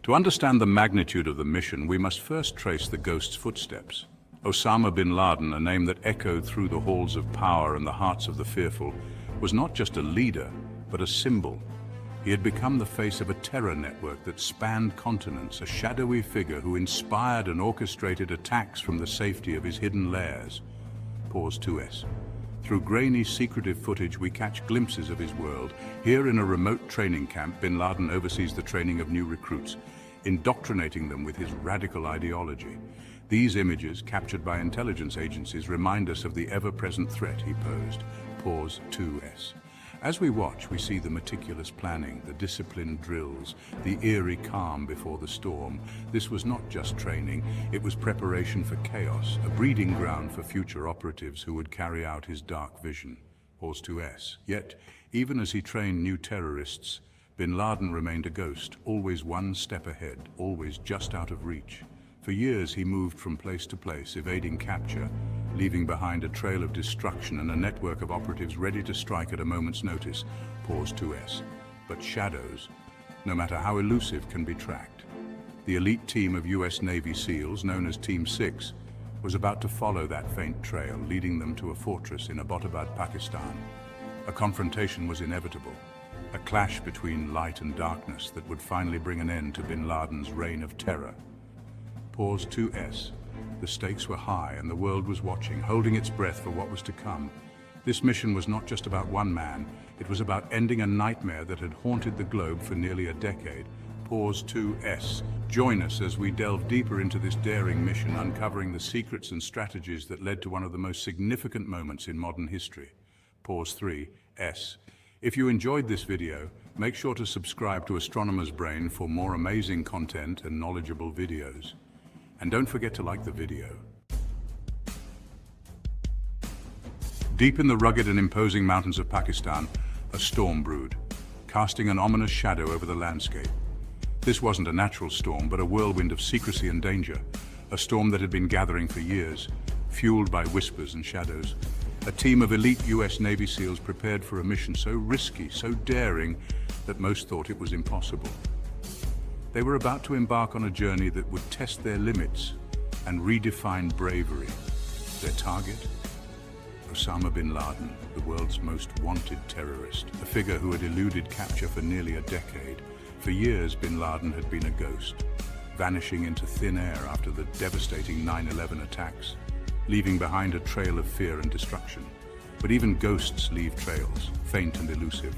To understand the magnitude of the mission, we must first trace the ghost's footsteps. Osama Bin Laden, a name that echoed through the halls of power and the hearts of the fearful, was not just a leader, but a symbol. He had become the face of a terror network that spanned continents, a shadowy figure who inspired and orchestrated attacks from the safety of his hidden lairs. Pause 2S. Through grainy, secretive footage, we catch glimpses of his world. Here in a remote training camp, Bin Laden oversees the training of new recruits, indoctrinating them with his radical ideology. These images, captured by intelligence agencies, remind us of the ever-present threat he posed. Pause 2S. As we watch, we see the meticulous planning, the disciplined drills, the eerie calm before the storm. This was not just training, it was preparation for chaos, a breeding ground for future operatives who would carry out his dark vision. Pause 2S. Yet, even as he trained new terrorists, Bin Laden remained a ghost, always one step ahead, always just out of reach. For years he moved from place to place, evading capture, leaving behind a trail of destruction and a network of operatives ready to strike at a moment's notice. Pause 2S. But shadows, no matter how elusive, can be tracked. The elite team of US Navy SEALs, known as Team 6, was about to follow that faint trail, leading them to a fortress in Abbottabad, Pakistan. A confrontation was inevitable, a clash between light and darkness that would finally bring an end to Bin Laden's reign of terror. Pause 2S. The stakes were high and the world was watching, holding its breath for what was to come. This mission was not just about one man, it was about ending a nightmare that had haunted the globe for nearly a decade. Pause 2S. Join us as we delve deeper into this daring mission, uncovering the secrets and strategies that led to one of the most significant moments in modern history. Pause 3S. If you enjoyed this video, make sure to subscribe to Astronomer's Brain for more amazing content and knowledgeable videos. And don't forget to like the video. Deep in the rugged and imposing mountains of Pakistan, a storm brewed, casting an ominous shadow over the landscape. This wasn't a natural storm, but a whirlwind of secrecy and danger, a storm that had been gathering for years, fueled by whispers and shadows. A team of elite US Navy SEALs prepared for a mission so risky, so daring, that most thought it was impossible. They were about to embark on a journey that would test their limits and redefine bravery. Their target? Osama Bin Laden, the world's most wanted terrorist, a figure who had eluded capture for nearly a decade. For years, Bin Laden had been a ghost, vanishing into thin air after the devastating 9/11 attacks, leaving behind a trail of fear and destruction. But even ghosts leave trails, faint and elusive,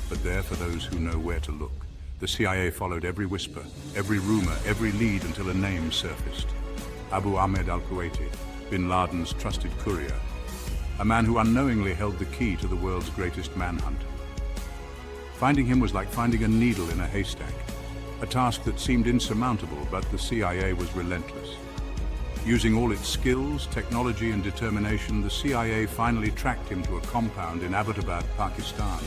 but there for those who know where to look. The CIA followed every whisper, every rumor, every lead until a name surfaced. Abu Ahmed al-Kuwaiti, Bin Laden's trusted courier, a man who unknowingly held the key to the world's greatest manhunt. Finding him was like finding a needle in a haystack, a task that seemed insurmountable, but the CIA was relentless. Using all its skills, technology, and determination, the CIA finally tracked him to a compound in Abbottabad, Pakistan,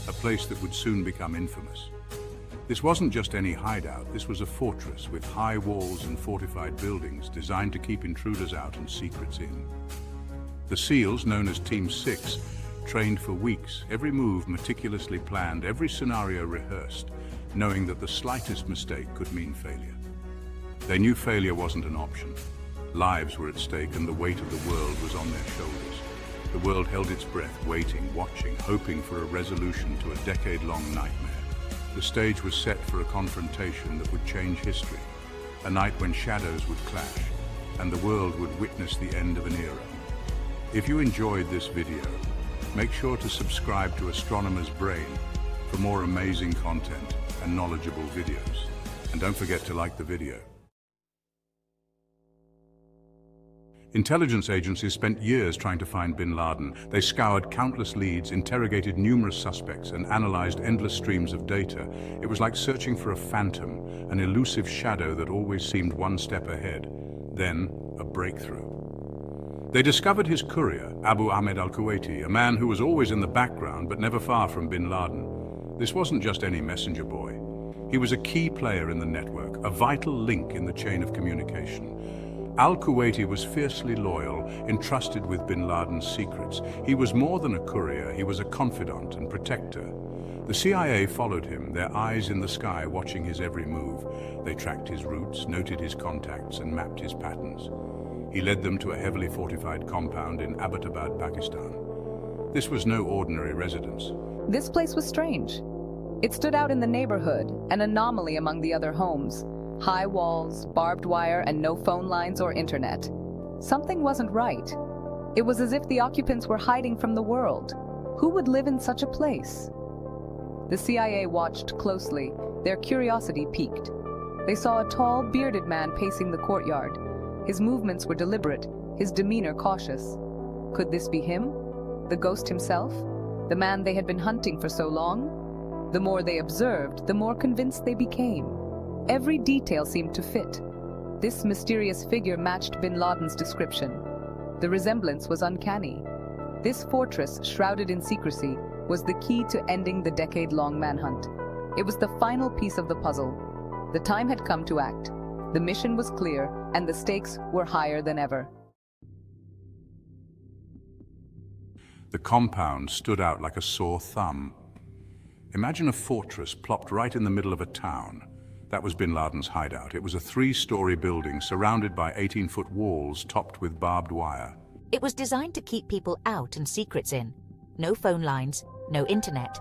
a place that would soon become infamous. This wasn't just any hideout, this was a fortress with high walls and fortified buildings designed to keep intruders out and secrets in. The SEALs, known as Team 6, trained for weeks, every move meticulously planned, every scenario rehearsed, knowing that the slightest mistake could mean failure. They knew failure wasn't an option. Lives were at stake and the weight of the world was on their shoulders. The world held its breath, waiting, watching, hoping for a resolution to a decade-long nightmare. The stage was set for a confrontation that would change history, a night when shadows would clash and the world would witness the end of an era. If you enjoyed this video, make sure to subscribe to Astronomer's Brain for more amazing content and knowledgeable videos. And don't forget to like the video. Intelligence agencies spent years trying to find Bin Laden. They scoured countless leads, interrogated numerous suspects, and analyzed endless streams of data. It was like searching for a phantom, an elusive shadow that always seemed one step ahead. Then, a breakthrough. They discovered his courier, Abu Ahmed al-Kuwaiti, a man who was always in the background but never far from Bin Laden. This wasn't just any messenger boy. He was a key player in the network, a vital link in the chain of communication. Al-Kuwaiti was fiercely loyal, entrusted with Bin Laden's secrets. He was more than a courier, he was a confidant and protector. The CIA followed him, their eyes in the sky watching his every move. They tracked his routes, noted his contacts, and mapped his patterns. He led them to a heavily fortified compound in Abbottabad, Pakistan. This was no ordinary residence. This place was strange. It stood out in the neighborhood, an anomaly among the other homes. High walls, barbed wire, and no phone lines or internet. Something wasn't right. It was as if the occupants were hiding from the world. Who would live in such a place? The CIA watched closely. Their curiosity piqued. They saw a tall, bearded man pacing the courtyard. His movements were deliberate, his demeanor cautious. Could this be him? The ghost himself? The man they had been hunting for so long? The more they observed, the more convinced they became. Every detail seemed to fit. This mysterious figure matched Bin Laden's description. The resemblance was uncanny. This fortress, shrouded in secrecy, was the key to ending the decade-long manhunt. It was the final piece of the puzzle. The time had come to act. The mission was clear, and the stakes were higher than ever. The compound stood out like a sore thumb. Imagine a fortress plopped right in the middle of a town. That was Bin Laden's hideout. It was a 3-story building surrounded by 18-foot walls topped with barbed wire. It was designed to keep people out and secrets in. No phone lines, no internet.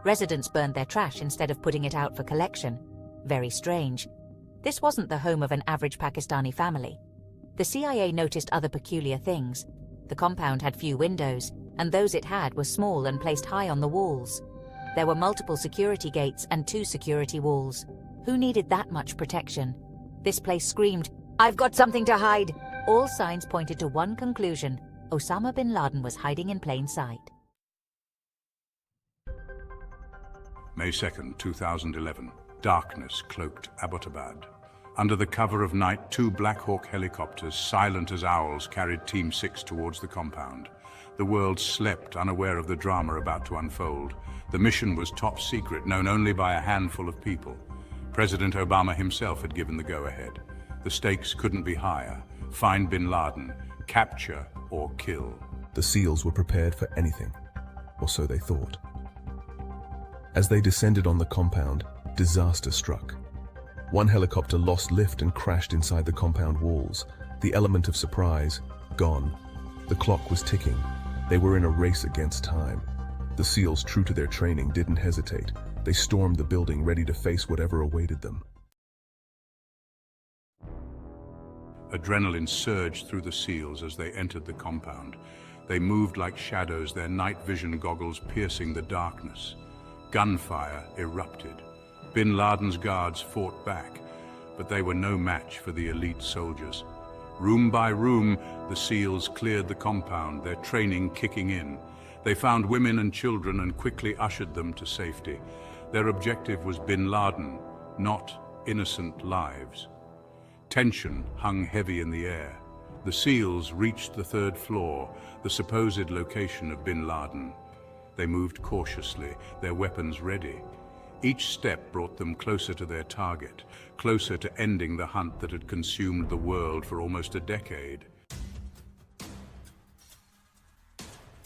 Residents burned their trash instead of putting it out for collection. Very strange. This wasn't the home of an average Pakistani family. The CIA noticed other peculiar things. The compound had few windows, and those it had were small and placed high on the walls. There were multiple security gates and 2 security walls. Who needed that much protection? This place screamed, "I've got something to hide!" All signs pointed to one conclusion: Osama bin Laden was hiding in plain sight. May 2nd, 2011. Darkness cloaked Abbottabad. Under the cover of night, 2 Black Hawk helicopters, silent as owls, carried Team 6 towards the compound. The world slept, unaware of the drama about to unfold. The mission was top secret, known only by a handful of people. President Obama himself had given the go-ahead. The stakes couldn't be higher. Find Bin Laden, capture or kill. The SEALs were prepared for anything, or so they thought. As they descended on the compound, disaster struck. One helicopter lost lift and crashed inside the compound walls. The element of surprise, gone. The clock was ticking. They were in a race against time. The SEALs, true to their training, didn't hesitate. They stormed the building, ready to face whatever awaited them. Adrenaline surged through the SEALs as they entered the compound. They moved like shadows, their night vision goggles piercing the darkness. Gunfire erupted. Bin Laden's guards fought back, but they were no match for the elite soldiers. Room by room, the SEALs cleared the compound, their training kicking in. They found women and children and quickly ushered them to safety. Their objective was Bin Laden, not innocent lives. Tension hung heavy in the air. The SEALs reached the 3rd floor, the supposed location of Bin Laden. They moved cautiously, their weapons ready. Each step brought them closer to their target, closer to ending the hunt that had consumed the world for almost a decade.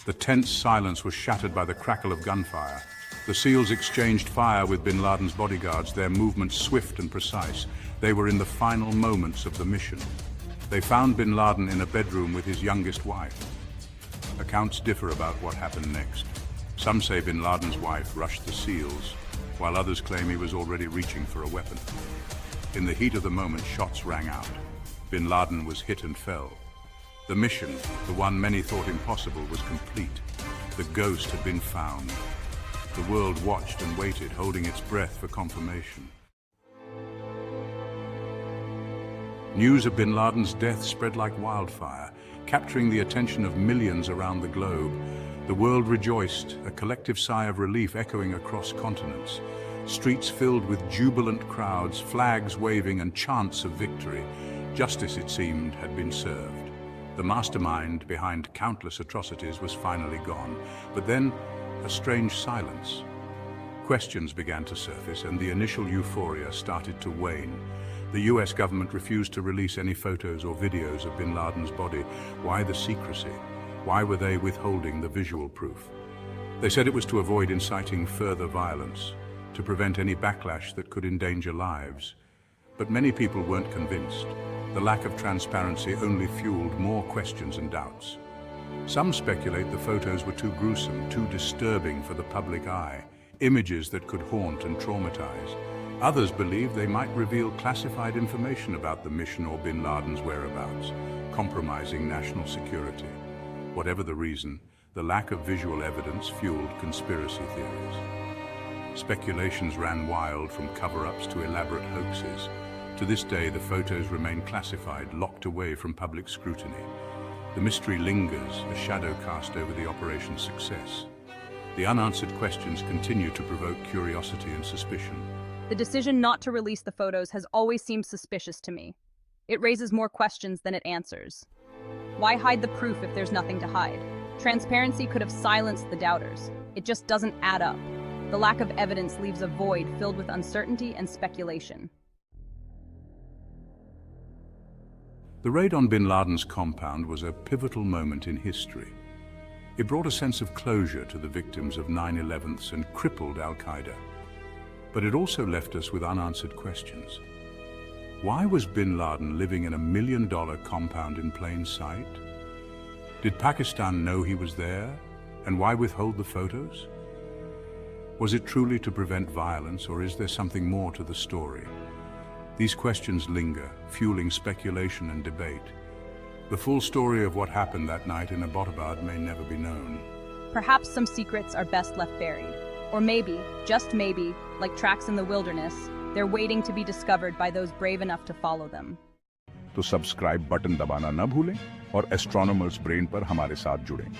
The tense silence was shattered by the crackle of gunfire. The SEALs exchanged fire with Bin Laden's bodyguards, their movements swift and precise. They were in the final moments of the mission. They found Bin Laden in a bedroom with his youngest wife. Accounts differ about what happened next. Some say Bin Laden's wife rushed the SEALs, while others claim he was already reaching for a weapon. In the heat of the moment, shots rang out. Bin Laden was hit and fell. The mission, the one many thought impossible, was complete. The ghost had been found. The world watched and waited, holding its breath for confirmation. News of Bin Laden's death spread like wildfire, capturing the attention of millions around the globe. The world rejoiced, a collective sigh of relief echoing across continents. Streets filled with jubilant crowds, flags waving and chants of victory. Justice, it seemed, had been served. The mastermind behind countless atrocities was finally gone. But then, a strange silence. Questions began to surface, and the initial euphoria started to wane. The US government refused to release any photos or videos of Bin Laden's body. Why the secrecy? Why were they withholding the visual proof? They said it was to avoid inciting further violence, to prevent any backlash that could endanger lives. But many people weren't convinced. The lack of transparency only fueled more questions and doubts. Some speculate the photos were too gruesome, too disturbing for the public eye, images that could haunt and traumatize. Others believe they might reveal classified information about the mission or Bin Laden's whereabouts, compromising national security. Whatever the reason, the lack of visual evidence fueled conspiracy theories. Speculations ran wild, from cover-ups to elaborate hoaxes. To this day, the photos remain classified, locked away from public scrutiny. The mystery lingers, a shadow cast over the operation's success. The unanswered questions continue to provoke curiosity and suspicion. The decision not to release the photos has always seemed suspicious to me. It raises more questions than it answers. Why hide the proof if there's nothing to hide? Transparency could have silenced the doubters. It just doesn't add up. The lack of evidence leaves a void filled with uncertainty and speculation. The raid on Bin Laden's compound was a pivotal moment in history. It brought a sense of closure to the victims of 9/11 and crippled Al-Qaeda. But it also left us with unanswered questions. Why was Bin Laden living in a $1 million compound in plain sight? Did Pakistan know he was there? And why withhold the photos? Was it truly to prevent violence, or is there something more to the story? These questions linger, fueling speculation and debate. The full story of what happened that night in Abbottabad may never be known. Perhaps some secrets are best left buried. Or maybe, just maybe, like tracks in the wilderness, they're waiting to be discovered by those brave enough to follow them. तो subscribe button दबाना न भूलें और astronomers brain पर हमारे साथ जुड़ें।